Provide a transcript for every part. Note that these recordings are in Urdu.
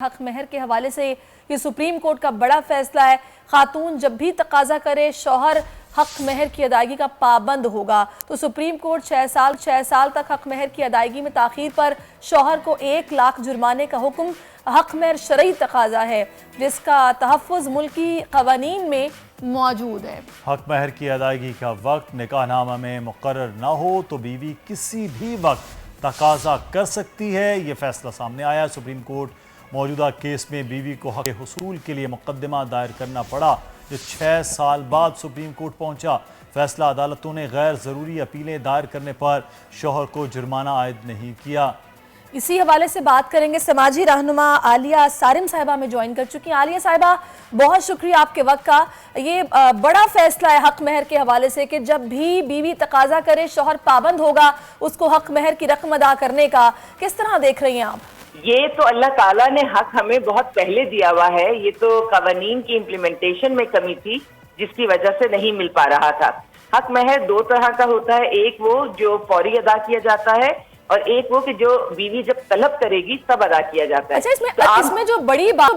حق مہر کے حوالے سے یہ سپریم کورٹ کا بڑا فیصلہ ہے۔ خاتون جب بھی تقاضا کرے شوہر حق مہر کی ادائیگی کا پابند ہوگا۔ تو سپریم کورٹ 6 سال تک حق مہر کی ادائیگی میں تاخیر پر شوہر کو 1 لاکھ جرمانے کا حکم حق مہر شرعی تقاضا ہے جس کا تحفظ ملکی قوانین میں موجود ہے۔ حق مہر کی ادائیگی کا وقت نکاح نامہ میں مقرر نہ ہو تو بیوی کسی بھی وقت تقاضا کر سکتی ہے۔ یہ فیصلہ سامنے آیا ہے۔ سپریم کورٹ موجودہ کیس میں بیوی کو حق حصول کے لیے مقدمہ دائر کرنا پڑا جو 6 سال بعد سپریم کورٹ پہنچا۔ فیصلہ عدالتوں نے غیر ضروری اپیلیں دائر کرنے پر شوہر کو جرمانہ عائد نہیں کیا۔ اسی حوالے سے بات کریں گے، سماجی رہنما عالیہ سارم صاحبہ میں جوائن کر چکی ہیں۔ عالیہ صاحبہ بہت شکریہ آپ کے وقت کا۔ یہ بڑا فیصلہ ہے حق مہر کے حوالے سے کہ جب بھی بیوی تقاضا کرے شوہر پابند ہوگا اس کو حق مہر کی رقم ادا کرنے کا، کس طرح دیکھ رہی ہیں آپ؟ یہ تو اللہ تعالیٰ نے حق ہمیں بہت پہلے دیا ہوا ہے۔ یہ تو قوانین کی امپلیمنٹیشن میں کمی تھی جس کی وجہ سے نہیں مل پا رہا تھا۔ حق مہر 2 طرح کا ہوتا ہے، ایک وہ جو فوری ادا کیا جاتا ہے اور ایک وہ کہ جو بیوی جب طلب کرے گی تب ادا کیا جاتا ہے۔ اچھا، اس میں جو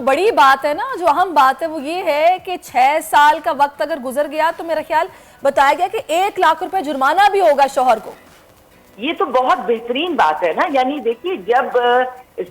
بڑی بات ہے نا، جو اہم بات ہے وہ یہ ہے کہ 6 سال کا وقت اگر گزر گیا تو میرا خیال بتایا گیا کہ 1 لاکھ روپے جرمانہ بھی ہوگا شوہر کو۔ یہ تو بہت بہترین بات ہے نا، یعنی دیکھیے جب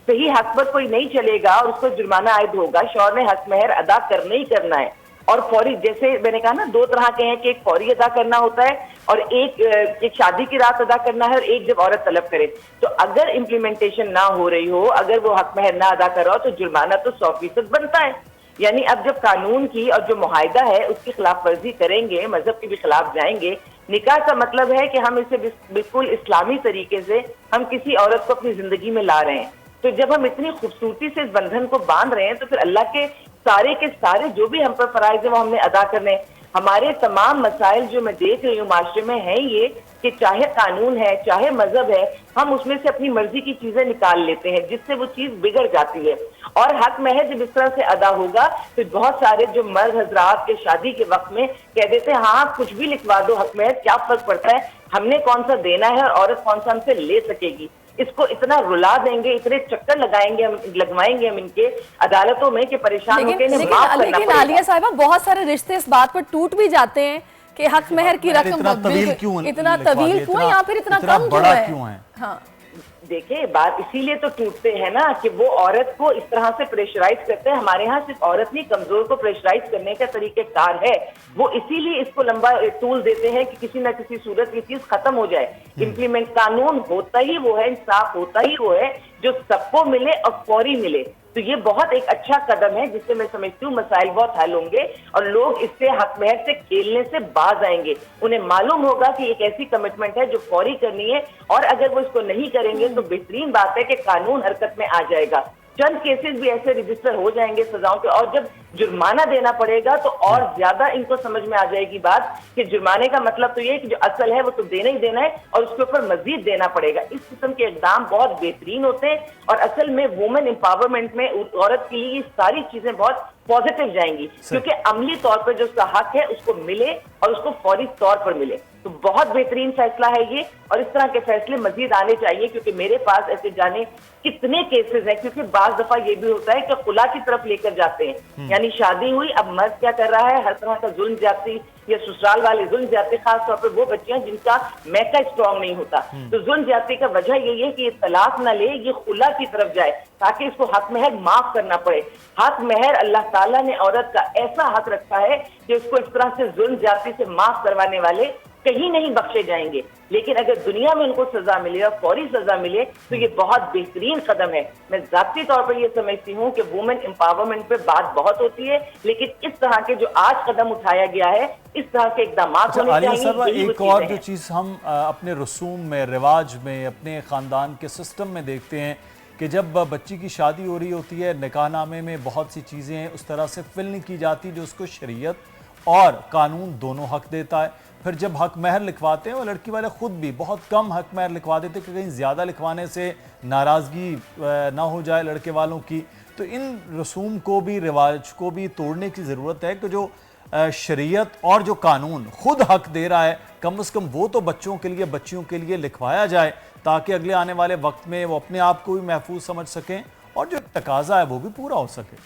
صحیح حق پر کوئی نہیں چلے گا اور اس کو جرمانہ عائد ہوگا، شوہر نے حق مہر ادا کرنا ہی کرنا ہے۔ اور فوری، جیسے میں نے کہا نا، 2 طرح کے ہیں کہ ایک فوری ادا کرنا ہوتا ہے اور ایک شادی کی رات ادا کرنا ہے اور ایک جب عورت طلب کرے۔ تو اگر امپلیمنٹیشن نہ ہو رہی ہو، اگر وہ حق مہر نہ ادا کر رہا ہو تو جرمانہ تو 100% بنتا ہے۔ یعنی اب جب قانون کی اور جو معاہدہ ہے اس کی خلاف ورزی کریں گے، مذہب کے بھی خلاف جائیں گے، نکاح کا مطلب ہے کہ ہم اسے بالکل اسلامی طریقے سے ہم کسی عورت کو اپنی زندگی میں لا رہے ہیں۔ تو جب ہم اتنی خوبصورتی سے اس بندھن کو باندھ رہے ہیں تو پھر اللہ کے سارے جو بھی ہم پر فرائض ہیں وہ ہم نے ادا کرنے ہیں۔ ہمارے تمام مسائل جو میں دیکھ رہی ہوں معاشرے میں ہیں یہ کہ چاہے قانون ہے چاہے مذہب ہے، ہم اس میں سے اپنی مرضی کی چیزیں نکال لیتے ہیں جس سے وہ چیز بگڑ جاتی ہے۔ اور حق مہر جب اس طرح سے ادا ہوگا تو بہت سارے جو مرد حضرات کے شادی کے وقت میں کہہ دیتے ہیں ہاں کچھ بھی لکھوا دو، حق مہر کیا فرق پڑتا ہے، ہم نے کون سا دینا ہے اور عورت کون سا ہم سے لے سکے گی۔ اس کو اتنا رلا دیں گے، اتنے چکر لگوائیں گے ہم ان کے عدالتوں میں کہ پریشان ہو کے انہیں معاف کرنا پڑے گا۔ لیکن عالیہ صاحبہ بہت سارے رشتے اس بات پر ٹوٹ بھی جاتے ہیں کہ حق مہر کی رقم اتنا طویل کیوں ہے یا پھر اتنا کم کیوں ہے؟ ہاں دیکھیں، بات اسی لیے تو ٹوٹتے ہیں نا کہ وہ عورت کو اس طرح سے پریشرائز کرتے ہیں۔ ہمارے ہاں صرف عورت نہیں، کمزور کو پریشرائز کرنے کا طریقہ کار ہے، وہ اسی لیے اس کو لمبا ٹول دیتے ہیں کہ کسی نہ کسی صورت یہ چیز ختم ہو جائے۔ امپلیمنٹ قانون ہوتا ہی وہ ہے، انصاف ہوتا ہی وہ ہے جو سب کو ملے اور فوری ملے۔ تو یہ بہت ایک اچھا قدم ہے جس سے میں سمجھتی ہوں مسائل بہت حل ہوں گے اور لوگ اس سے حق مہر سے کھیلنے سے باز آئیں گے۔ انہیں معلوم ہوگا کہ ایک ایسی کمٹمنٹ ہے جو فوری کرنی ہے اور اگر وہ اس کو نہیں کریں گے تو بہترین بات ہے کہ قانون حرکت میں آ جائے گا۔ چند کیسز بھی ایسے رجسٹر ہو جائیں گے سزاؤں کے، اور جب جرمانہ دینا پڑے گا تو اور زیادہ ان کو سمجھ میں آ جائے گی بات کہ جرمانے کا مطلب تو یہ ہے کہ جو اصل ہے وہ تو دینا ہی دینا ہے اور اس کے اوپر مزید دینا پڑے گا۔ اس قسم کے اقدام بہت بہترین ہوتے ہیں اور اصل میں وومن امپاورمنٹ میں عورت کے لیے یہ ساری چیزیں بہت پازیٹیو جائیں گی کیونکہ عملی طور پر جو اس کا حق ہے اس کو ملے اور اس کو فوری طور پر ملے۔ تو بہت بہترین فیصلہ ہے یہ، اور اس طرح کے فیصلے مزید آنے چاہیے کیونکہ میرے پاس ایسے جانے کتنے کیسز ہیں، کیونکہ بعض دفعہ یہ بھی ہوتا ہے کہ خلا کی طرف لے کر جاتے ہیں۔ یعنی شادی ہوئی، اب مرد کیا کر رہا ہے، ہر طرح کا ظلم زیادتی یا سسرال والے ظلم زیادتی، خاص طور پر وہ بچیاں جن کا میکا اسٹرانگ نہیں ہوتا، تو ظلم زیادتی کا وجہ یہی ہے کہ یہ طلاق نہ لے، یہ خلا کی طرف جائے تاکہ اس کو حق مہر معاف کرنا پڑے۔ حق مہر اللہ تعالیٰ نے عورت کا ایسا حق رکھا ہے کہ اس کو اس طرح سے ظلم زیادتی سے معاف کروانے والے کہیں نہیں بخشے جائیں گے، لیکن اگر دنیا میں ان کو سزا ملے اور فوری سزا ملے تو یہ بہت بہترین قدم ہے۔ میں ذاتی طور پر یہ سمجھتی ہوں کہ وومن امپاورمنٹ پہ بات بہت ہوتی ہے لیکن اس طرح کے جو آج قدم اٹھایا گیا ہے اس طرح کے اقدامات ہونے چاہیے۔ ایک اور جو چیز ہم اپنے رسوم میں، رواج میں، اپنے خاندان کے سسٹم میں دیکھتے ہیں کہ جب بچی کی شادی ہو رہی ہوتی ہے، نکاح نامے میں بہت سی چیزیں اس طرح سے فل نہیں کی جاتی جو اس کو شریعت اور قانون دونوں حق دیتا ہے۔ پھر جب حق مہر لکھواتے ہیں وہ لڑکی والے خود بھی بہت کم حق مہر لکھوا دیتے کہ کہیں زیادہ لکھوانے سے ناراضگی نہ ہو جائے لڑکے والوں کی۔ تو ان رسوم کو بھی، رواج کو بھی توڑنے کی ضرورت ہے کہ جو شریعت اور جو قانون خود حق دے رہا ہے کم از کم وہ تو بچوں کے لیے، بچیوں کے لیے لکھوایا جائے تاکہ اگلے آنے والے وقت میں وہ اپنے آپ کو بھی محفوظ سمجھ سکیں اور جو تقاضا ہے وہ بھی پورا ہو سکے.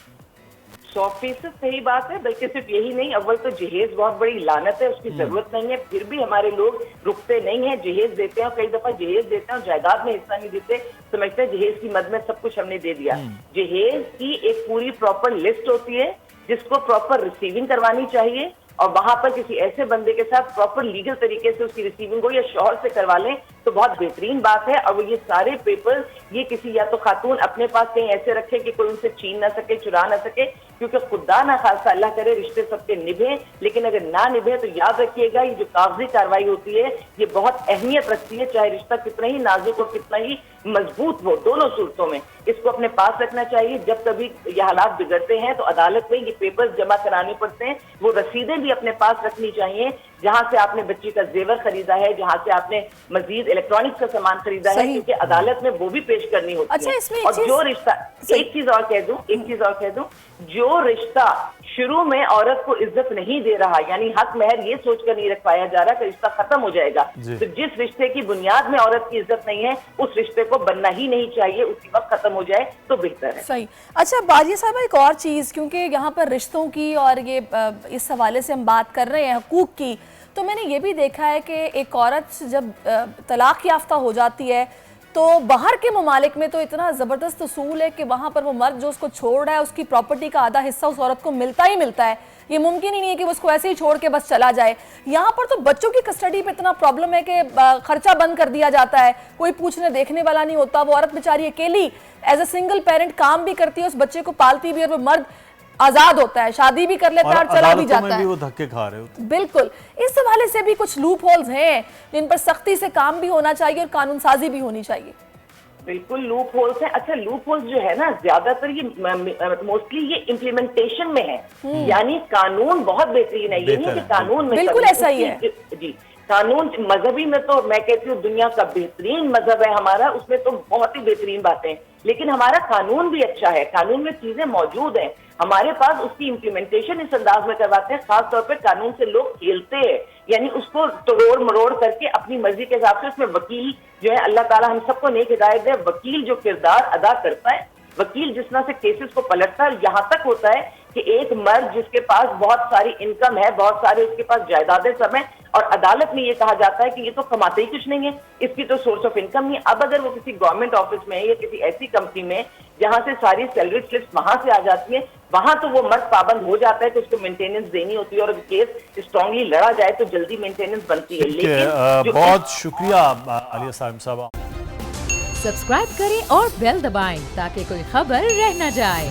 100% صحیح بات ہے. بلکہ صرف یہی نہیں, اول تو جہیز بہت بڑی لعنت ہے, اس کی ضرورت نہیں ہے, پھر بھی ہمارے لوگ رکتے نہیں ہیں, جہیز دیتے ہیں, اور کئی دفعہ جہیز دیتے ہیں اور جائیداد میں حصہ نہیں دیتے, سمجھتے ہیں جہیز کی مد میں سب کچھ ہم نے دے دیا. جہیز کی ایک پوری پراپر لسٹ ہوتی ہے جس کو پراپر ریسیونگ کروانی چاہیے, اور وہاں پر کسی ایسے بندے کے ساتھ پراپر لیگل طریقے سے اس کی ریسیونگ ہو, یا شوہر سے کروا لیں تو بہت بہترین بات ہے. اور وہ یہ سارے پیپر یہ کسی یا تو خاتون اپنے پاس کہیں ایسے رکھے کہ کوئی ان سے چھین نہ سکے, چرا نہ سکے, کیونکہ خدا نہ خاصہ اللہ کرے رشتے سب کے نبھیں, لیکن اگر نہ نبھے تو یاد رکھیے گا یہ جو کاغذی کارروائی ہوتی ہے یہ بہت اہمیت رکھتی ہے, چاہے رشتہ کتنا ہی نازک اور کتنا ہی مضبوط ہو, دونوں صورتوں میں اس کو اپنے پاس رکھنا چاہیے. جب کبھی یہ حالات بگڑتے ہیں تو عدالت میں یہ پیپرز جمع کرانے پڑتے ہیں, وہ رسیدیں بھی اپنے پاس رکھنی چاہیے جہاں سے آپ نے بچی کا زیور خریدا ہے, جہاں سے آپ نے مزید الیکٹرانکس کا سامان خریدا ہے, کیونکہ عدالت میں وہ بھی پیش کرنی ہوتی ہے. اور جو رشتہ, ایک چیز اور کہہ دوں, جو رشتہ شروع میں عورت کو عزت نہیں دے رہا, یعنی حق مہر یہ سوچ کر نہیں رکھوایا جا رہا کہ رشتہ ختم ہو جائے گا, تو جس رشتے کی بنیاد میں عورت کی عزت نہیں ہے اس رشتے کو بننا ہی نہیں چاہیے, اسی وقت ختم ہو جائے تو بہتر ہے. صحیح. اچھا باریہ صاحبہ, ایک اور چیز, کیونکہ یہاں پر رشتوں کی اور یہ اس حوالے سے ہم بات کر رہے ہیں حقوق کی, تو میں نے یہ بھی دیکھا ہے کہ ایک عورت جب طلاق یافتہ ہو جاتی ہے تو باہر کے ممالک میں تو اتنا زبردست اصول ہے کہ وہاں پر وہ مرد جو اس کو چھوڑ رہا ہے اس کی پراپرٹی کا آدھا حصہ اس عورت کو ملتا ہی ملتا ہے. یہ ممکن ہی نہیں ہے کہ وہ اس کو ایسے ہی چھوڑ کے بس چلا جائے. یہاں پر تو بچوں کی کسٹڈی پہ اتنا پرابلم ہے کہ خرچہ بند کر دیا جاتا ہے, کوئی پوچھنے دیکھنے والا نہیں ہوتا, وہ عورت بیچاری اکیلی ایز اے سنگل پیرنٹ کام بھی کرتی ہے, اس بچے کو پالتی بھی, اور وہ مرد آزاد ہوتا ہے, شادی بھی کر لیتا ہے اور چلا بھی جاتا ہے. وہ دھکے کھا رہے ہوتے ہیں. بالکل. اس حوالے سے بھی کچھ لوپ ہولز ہیں جن پر سختی سے کام بھی ہونا چاہیے اور قانون سازی بھی ہونی چاہیے. بالکل لوپ ہولز ہیں. اچھا لوپ ہولز جو ہے نا زیادہ تر یہ موسٹلی یہ امپلیمنٹیشن میں ہے, یعنی قانون بہت بہترین ہے, یہ نہیں کہ قانون میں بالکل ایسا ہی ہے. جی قانون مذہبی میں تو میں کہتی ہوں دنیا کا بہترین مذہب ہے ہمارا, اس میں تو بہت ہی بہترین باتیں ہیں, لیکن ہمارا قانون بھی اچھا ہے, قانون میں چیزیں موجود ہیں, ہمارے پاس اس کی امپلیمنٹیشن اس انداز میں کرواتے ہیں. خاص طور پہ قانون سے لوگ کھیلتے ہیں, یعنی اس کو توڑ مروڑ کر کے اپنی مرضی کے حساب سے, اس میں وکیل جو ہے, اللہ تعالیٰ ہم سب کو نیک ہدایت دے, وکیل جو کردار ادا کرتا ہے, وکیل جس طرح سے کیسز کو پلٹتا ہے, یہاں تک ہوتا ہے کہ ایک مرد جس کے پاس بہت ساری انکم ہے, بہت سارے اس کے پاس جائیدادیں سب ہیں, اور عدالت میں یہ کہا جاتا ہے کہ یہ تو کماتے ہی کچھ نہیں ہے, اس کی تو سورس آف انکم نہیں. اب اگر وہ کسی گورنمنٹ آفس میں یا کسی ایسی کمپنی میں جہاں سے ساری سیلری سلپس وہاں سے آ جاتی ہیں, وہاں تو وہ مرد پابند ہو جاتا ہے کہ اس کو مینٹیننس دینی ہوتی ہے, اور کیس اسٹرانگلی لڑا جائے تو جلدی مینٹیننس بنتی ہے. لیکن بہت شکریہ عالیہ صاحبہ. سبسکرائب کریں اور بیل دبائیں تاکہ کوئی خبر رہ نہ جائے.